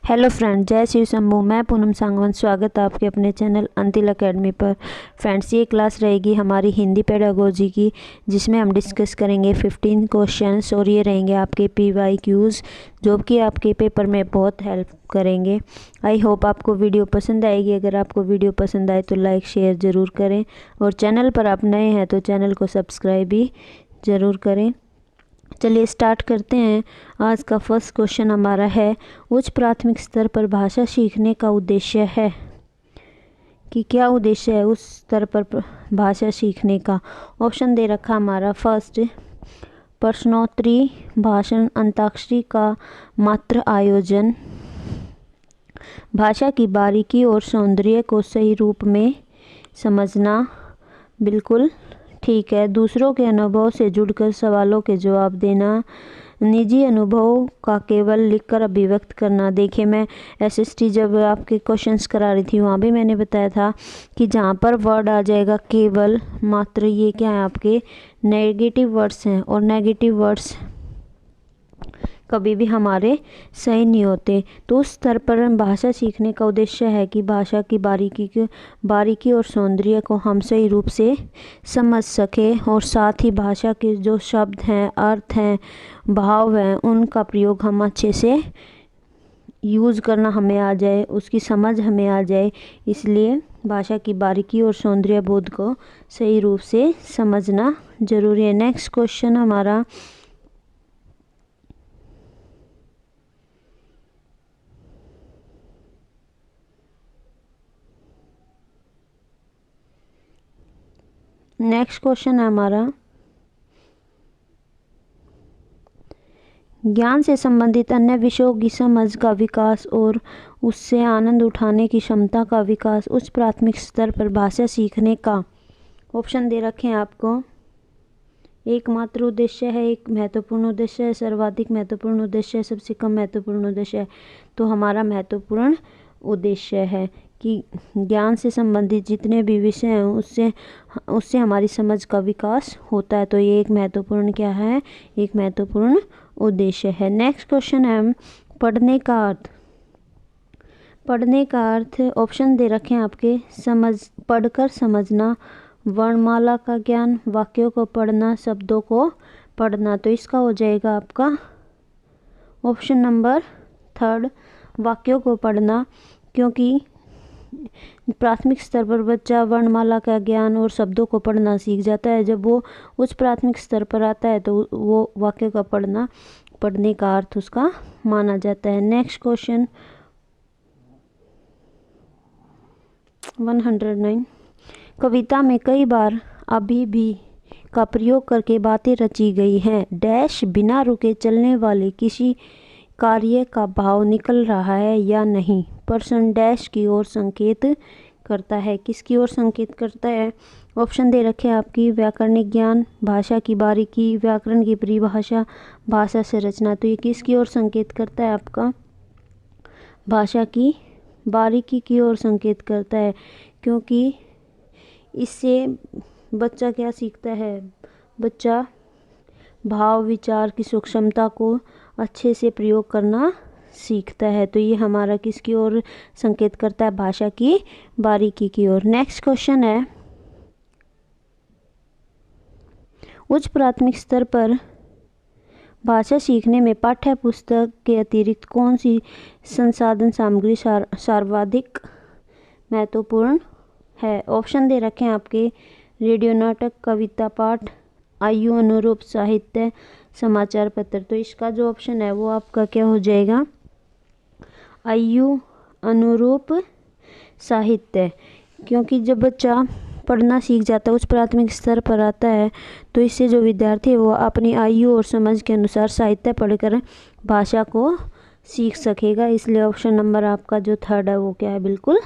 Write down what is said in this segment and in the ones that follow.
Hello friend, जय शिव शंभू। मैं पूनम सांगवान, स्वागत है आपके अपने चैनल अंतिल एकेडमी पर। फ्रेंड्स, ये क्लास रहेगी हमारी हिंदी पेडागोजी की, जिसमें हम डिस्कस करेंगे 15 क्वेश्चंस और ये रहेंगे आपके PYQs, जो कि आपके पेपर में बहुत हेल्प करेंगे। आई होप आपको वीडियो पसंद आएगी। अगर आपको वीडियो पसंद आए तो लाइक शेयर ज़रूर करें, और चैनल पर आप नए हैं तो चैनल को सब्सक्राइब भी ज़रूर करें। चलिए स्टार्ट करते हैं। आज का फर्स्ट क्वेश्चन हमारा है, उच्च प्राथमिक स्तर पर भाषा सीखने का उद्देश्य है। कि क्या उद्देश्य है उस स्तर पर भाषा सीखने का। ऑप्शन दे रखा हमारा फर्स्ट, प्रश्नोत्तरी, भाषण, अंताक्षरी का मात्र आयोजन, भाषा की बारीकी और सौंदर्य को सही रूप में समझना। बिल्कुल ठीक है। दूसरों के अनुभव से जुड़कर सवालों के जवाब देना, निजी अनुभव का केवल लिखकर अभिव्यक्त करना। देखिए, मैं SST जब आपके क्वेश्चंस करा रही थी वहाँ भी मैंने बताया था कि जहाँ पर वर्ड आ जाएगा केवल, मात्र, ये क्या है आपके नेगेटिव वर्ड्स हैं, और नेगेटिव वर्ड्स कभी भी हमारे सही नहीं होते। तो उस स्तर पर भाषा सीखने का उद्देश्य है कि भाषा की बारीकी और सौंदर्य को हम सही रूप से समझ सके, और साथ ही भाषा के जो शब्द हैं, अर्थ हैं, भाव हैं, उनका प्रयोग हम अच्छे से यूज़ करना हमें आ जाए, उसकी समझ हमें आ जाए। इसलिए भाषा की बारीकी और सौंदर्य बोध को सही रूप से समझना जरूरी है। नेक्स्ट क्वेश्चन हमारा, नेक्स्ट क्वेश्चन है हमारा, ज्ञान से संबंधित अन्य विषयों की समझ का विकास और उससे आनंद उठाने की क्षमता का विकास उच्च प्राथमिक स्तर पर भाषा सीखने का। ऑप्शन दे रखे हैं आपको। एकमात्र उद्देश्य है, एक महत्वपूर्ण उद्देश्य है, सर्वाधिक महत्वपूर्ण उद्देश्य है, सबसे कम महत्वपूर्ण उद्देश्य है। तो हमारा महत्वपूर्ण उद्देश्य है कि ज्ञान से संबंधित जितने भी विषय हैं उससे हमारी समझ का विकास होता है। तो ये एक महत्वपूर्ण क्या है, एक महत्वपूर्ण उद्देश्य है। नेक्स्ट क्वेश्चन है, पढ़ने का अर्थ। पढ़ने का अर्थ, ऑप्शन दे रखे हैं आपके, पढ़कर समझना, वर्णमाला का ज्ञान, वाक्यों को पढ़ना, शब्दों को पढ़ना। तो इसका हो जाएगा आपका ऑप्शन नंबर 3, वाक्यों को पढ़ना। क्योंकि प्राथमिक स्तर पर बच्चा वर्णमाला का ज्ञान और शब्दों को पढ़ना सीख जाता है, जब वो उच्च प्राथमिक स्तर पर आता है तो वो वाक्य का पढ़ने का अर्थ उसका माना जाता है। नेक्स्ट क्वेश्चन 109, कविता में कई बार अभी भी का प्रयोग करके बातें रची गई हैं। डैश बिना रुके चलने वाले किसी कार्य का भाव निकल रहा है या नहीं। प्रश्न डैश की ओर संकेत करता है, किसकी ओर संकेत करता है। ऑप्शन दे रखे हैं आपकी, व्याकरणिक ज्ञान, भाषा की बारीकी, व्याकरण की परिभाषा, भाषा संरचना। तो ये किसकी ओर संकेत करता है आपका, भाषा की बारीकी की ओर संकेत करता है। क्योंकि इससे बच्चा क्या सीखता है, बच्चा भाव विचार की सूक्ष्मता को अच्छे से प्रयोग करना सीखता है। तो ये हमारा किसकी ओर संकेत करता है, भाषा की बारीकी की ओर। नेक्स्ट क्वेश्चन है, उच्च प्राथमिक स्तर पर भाषा सीखने में पाठ्य पुस्तक के अतिरिक्त कौन सी संसाधन सामग्री सर्वाधिक महत्वपूर्ण है। ऑप्शन दे रखे हैं आपके, रेडियो नाटक, कविता पाठ, आयु अनुरूप साहित्य, समाचार पत्र। तो इसका जो ऑप्शन है वो आपका क्या हो जाएगा, आयु अनुरूप साहित्य। क्योंकि जब बच्चा पढ़ना सीख जाता है, उच्च प्राथमिक स्तर पर आता है, तो इससे जो विद्यार्थी है वो अपनी आयु और समझ के अनुसार साहित्य पढ़कर भाषा को सीख सकेगा। इसलिए ऑप्शन नंबर आपका जो 3 है वो क्या है, बिल्कुल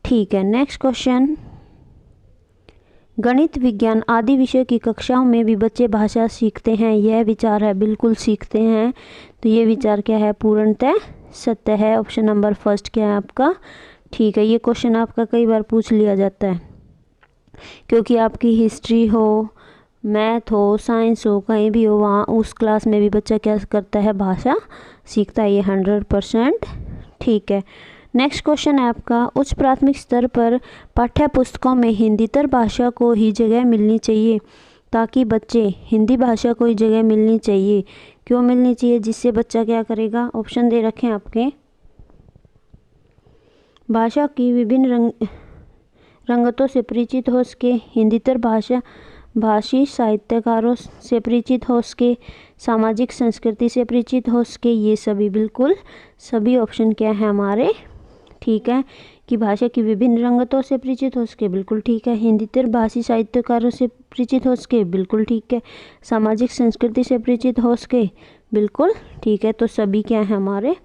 ठीक है। नेक्स्ट क्वेश्चन, गणित, विज्ञान आदि विषय की कक्षाओं में भी बच्चे भाषा सीखते हैं, यह विचार है। बिल्कुल सीखते हैं। तो ये विचार क्या है, पूर्णतः सत्य है। ऑप्शन नंबर 1 क्या है आपका, ठीक है। ये क्वेश्चन आपका कई बार पूछ लिया जाता है, क्योंकि आपकी हिस्ट्री हो, मैथ हो, साइंस हो, कहीं भी हो, वहाँ उस क्लास में भी बच्चा क्या करता है, भाषा सीखता है। ये 100% ठीक है। नेक्स्ट क्वेश्चन है आपका, उच्च प्राथमिक स्तर पर पाठ्य पुस्तकों में हिंदीतर भाषा को ही जगह मिलनी चाहिए ताकि बच्चे हिंदी भाषा को ही जगह मिलनी चाहिए। क्यों मिलनी चाहिए? जिससे बच्चा क्या करेगा? ऑप्शन दे रखे हैं आपके। भाषा की विभिन्न रंगतों से परिचित हो सके, हिंदीतर भाषी साहित्यकारों से परिचित हो सके, सामाजिक संस्कृति से परिचित हो सके, ये सभी बिल्कुल सभी ऑप्शन क्या है हमारे ठीक है। कि भाषा की विभिन्न रंगतों से परिचित हो सके, बिल्कुल ठीक है। हिंदीतर भाषी साहित्यकारों से परिचित हो सके, बिल्कुल ठीक है। सामाजिक संस्कृति से परिचित हो सके, बिल्कुल ठीक है। तो सभी क्या है हमारे,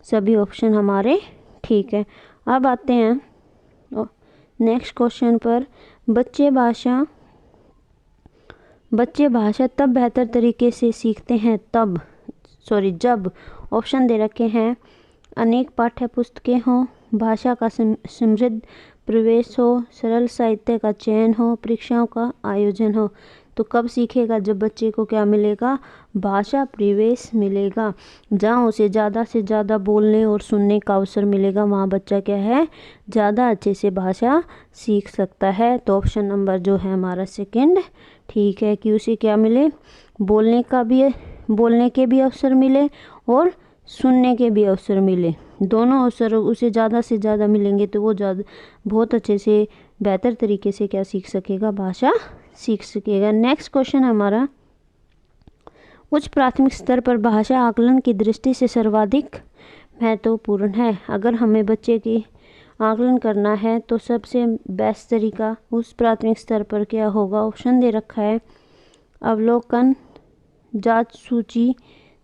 सभी ऑप्शन हमारे ठीक है। अब आते हैं नेक्स्ट क्वेश्चन पर, बच्चे भाषा तब बेहतर तरीके से सीखते हैं जब ऑप्शन दे रखे हैं, अनेक पाठ्य पुस्तकें हों, भाषा का समृद्ध प्रवेश हो, सरल साहित्य का चयन हो, परीक्षाओं का आयोजन हो। तो कब सीखेगा? जब बच्चे को क्या मिलेगा? भाषा प्रवेश मिलेगा। जहाँ उसे ज़्यादा से ज़्यादा बोलने और सुनने का अवसर मिलेगा, वहाँ बच्चा क्या है, ज़्यादा अच्छे से भाषा सीख सकता है। तो ऑप्शन नंबर जो है हमारा सेकंड ठीक है, कि उसे क्या मिले, बोलने के भी अवसर मिले और सुनने के भी अवसर मिले। दोनों अवसर उसे ज़्यादा से ज़्यादा मिलेंगे तो वो बहुत अच्छे से बेहतर तरीके से क्या सीख सकेगा, भाषा सीख सकेगा। नेक्स्ट क्वेश्चन हमारा, उच्च प्राथमिक स्तर पर भाषा आकलन की दृष्टि से सर्वाधिक महत्वपूर्ण है। अगर हमें बच्चे की आकलन करना है तो सबसे बेस्ट तरीका उस प्राथमिक स्तर पर क्या होगा? ऑप्शन दे रखा है, अवलोकन, जांच सूची,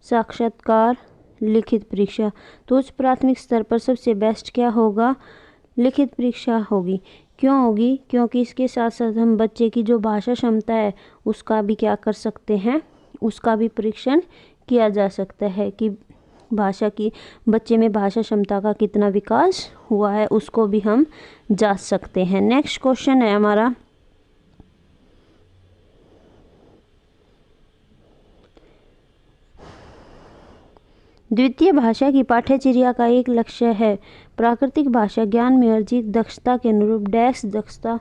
साक्षात्कार, लिखित परीक्षा। तो उच्च प्राथमिक स्तर पर सबसे बेस्ट क्या होगा? लिखित परीक्षा होगी। क्यों होगी? क्योंकि इसके साथ साथ हम बच्चे की जो भाषा क्षमता है उसका भी क्या कर सकते हैं, उसका भी परीक्षण किया जा सकता है कि बच्चे में भाषा क्षमता का कितना विकास हुआ है, उसको भी हम जांच सकते हैं। नेक्स्ट क्वेश्चन है हमारा, द्वितीय भाषा की पाठ्यचर्या का एक लक्ष्य है प्राकृतिक भाषा ज्ञान में अर्जित दक्षता के अनुरूप डैश दक्षता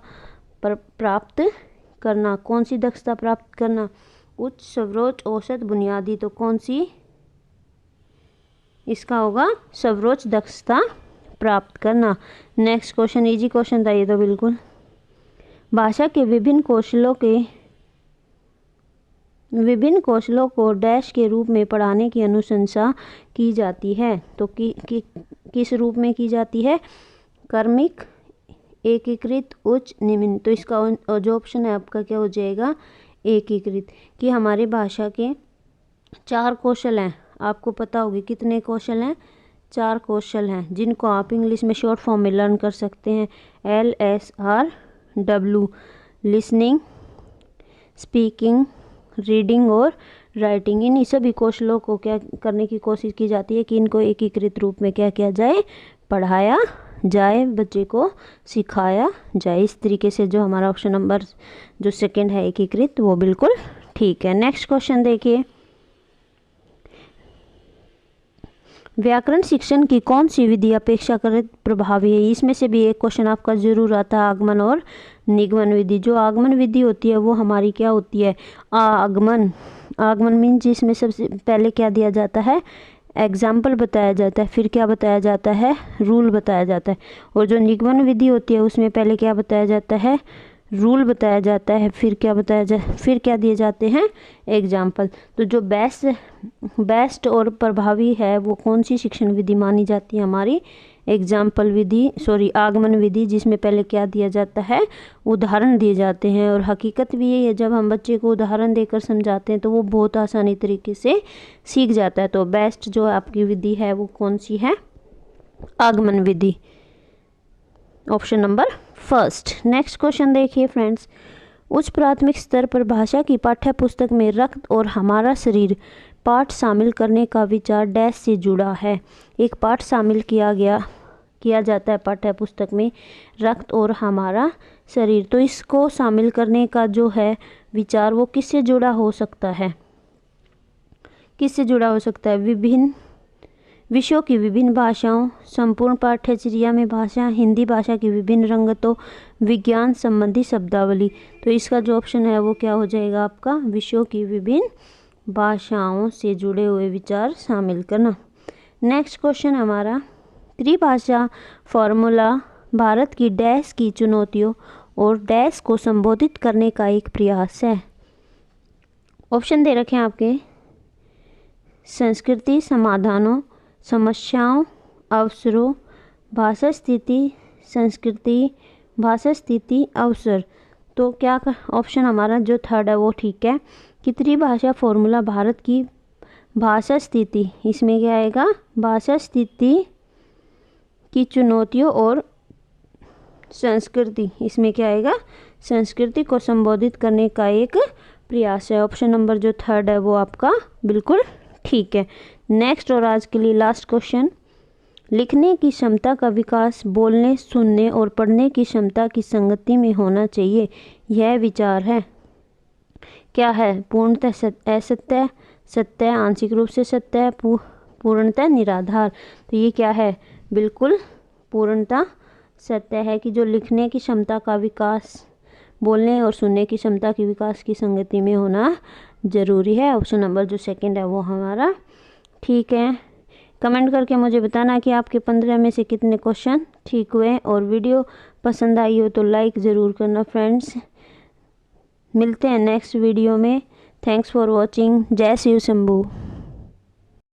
प्राप्त करना। कौन सी दक्षता प्राप्त करना? उच्च, सर्वोच्च, औसत, बुनियादी। तो कौन सी इसका होगा? सर्वोच्च दक्षता प्राप्त करना। नेक्स्ट क्वेश्चन इजी क्वेश्चन था ये तो बिल्कुल। भाषा के विभिन्न कौशलों को डैश के रूप में पढ़ाने की अनुशंसा की जाती है। तो किस रूप में की जाती है? क्रमिक, एकीकृत, उच्च, निम्न। तो इसका जो ऑप्शन है आपका क्या हो जाएगा? एकीकृत। कि हमारे भाषा के 4 कौशल हैं। आपको पता होगी कितने कौशल हैं? 4 कौशल हैं, जिनको आप इंग्लिश में शॉर्ट फॉर्म में लर्न कर सकते हैं। LSRW, लिसनिंग, स्पीकिंग, रीडिंग और राइटिंग। इन सभी कौशलों को क्या करने की कोशिश की जाती है कि इनको एकीकृत रूप में क्या किया जाए? पढ़ाया जाए, बच्चे को सिखाया जाए। इस तरीके से जो हमारा ऑप्शन नंबर जो सेकंड है एकीकृत, वो बिल्कुल ठीक है। नेक्स्ट क्वेश्चन देखिए, व्याकरण शिक्षण की कौन सी विधि अपेक्षाकृत प्रभावी है? इसमें से भी एक क्वेश्चन आपका जरूर आता है, आगमन और निगमन विधि। जो आगमन विधि होती है वो हमारी क्या होती है? आगमन मीन जिसमें सबसे पहले क्या दिया जाता है? एग्जाम्पल बताया जाता है, फिर क्या बताया जाता है? रूल बताया जाता है। और जो निगमन विधि होती है उसमें पहले क्या बताया जाता है? रूल बताया जाता है, फिर क्या दिए जाते हैं? एग्जाम्पल। तो जो बेस्ट और प्रभावी है वो कौन सी शिक्षण विधि मानी जाती है? हमारी आगमन विधि, जिसमें पहले क्या दिया जाता है? उदाहरण दिए जाते हैं। और हकीकत भी यही है, जब हम बच्चे को उदाहरण देकर समझाते हैं तो वो बहुत आसानी तरीके से सीख जाता है। तो बेस्ट जो आपकी विधि है वो कौन सी है? आगमन विधि, option number first. Next question देखिए फ्रेंड्स, उच्च प्राथमिक स्तर पर भाषा की पाठ्य पुस्तक में रक्त और हमारा शरीर पाठ शामिल करने का विचार डैश से जुड़ा है। एक पाठ शामिल किया जाता है पाठ्य पुस्तक में, रक्त और हमारा शरीर। तो इसको शामिल करने का जो है विचार वो किससे जुड़ा हो सकता है? विषयों की विभिन्न भाषाओं, संपूर्ण पाठ्यचर्या में भाषा, हिंदी भाषा की विभिन्न रंगतों, विज्ञान संबंधी शब्दावली। तो इसका जो ऑप्शन है वो क्या हो जाएगा आपका, विषयों की विभिन्न भाषाओं से जुड़े हुए विचार शामिल करना। नेक्स्ट क्वेश्चन हमारा, त्रिभाषा फॉर्मूला भारत की डैश की चुनौतियों और डैश को संबोधित करने का एक प्रयास है। ऑप्शन दे रखे हैं आपके, संस्कृति समाधानों, समस्याओं अवसरों, भाषा स्थिति संस्कृति, भाषा स्थिति अवसर। तो क्या ऑप्शन हमारा जो थर्ड है वो ठीक है कि त्रिभाषा फॉर्मूला भारत की भाषा स्थिति, इसमें क्या आएगा, भाषा स्थिति की चुनौतियों और संस्कृति, इसमें क्या आएगा, संस्कृति को संबोधित करने का एक प्रयास है। ऑप्शन नंबर जो थर्ड है वो आपका बिल्कुल ठीक है। नेक्स्ट और आज के लिए लास्ट क्वेश्चन, लिखने की क्षमता का विकास बोलने, सुनने और पढ़ने की क्षमता की संगति में होना चाहिए, यह विचार है। क्या है, पूर्णतः असत्य, सत्य, आंशिक रूप से सत्य, पूर्णतः निराधार। तो ये क्या है, बिल्कुल पूर्णतः सत्य है कि जो लिखने की क्षमता का विकास बोलने और सुनने की क्षमता की विकास की संगति में होना जरूरी है। ऑप्शन नंबर जो सेकंड है वो हमारा ठीक है। कमेंट करके मुझे बताना कि आपके 15 में से कितने क्वेश्चन ठीक हुए, और वीडियो पसंद आई हो तो लाइक ज़रूर करना फ्रेंड्स। मिलते हैं नेक्स्ट वीडियो में। Thanks for watching. जय शिव शंभू।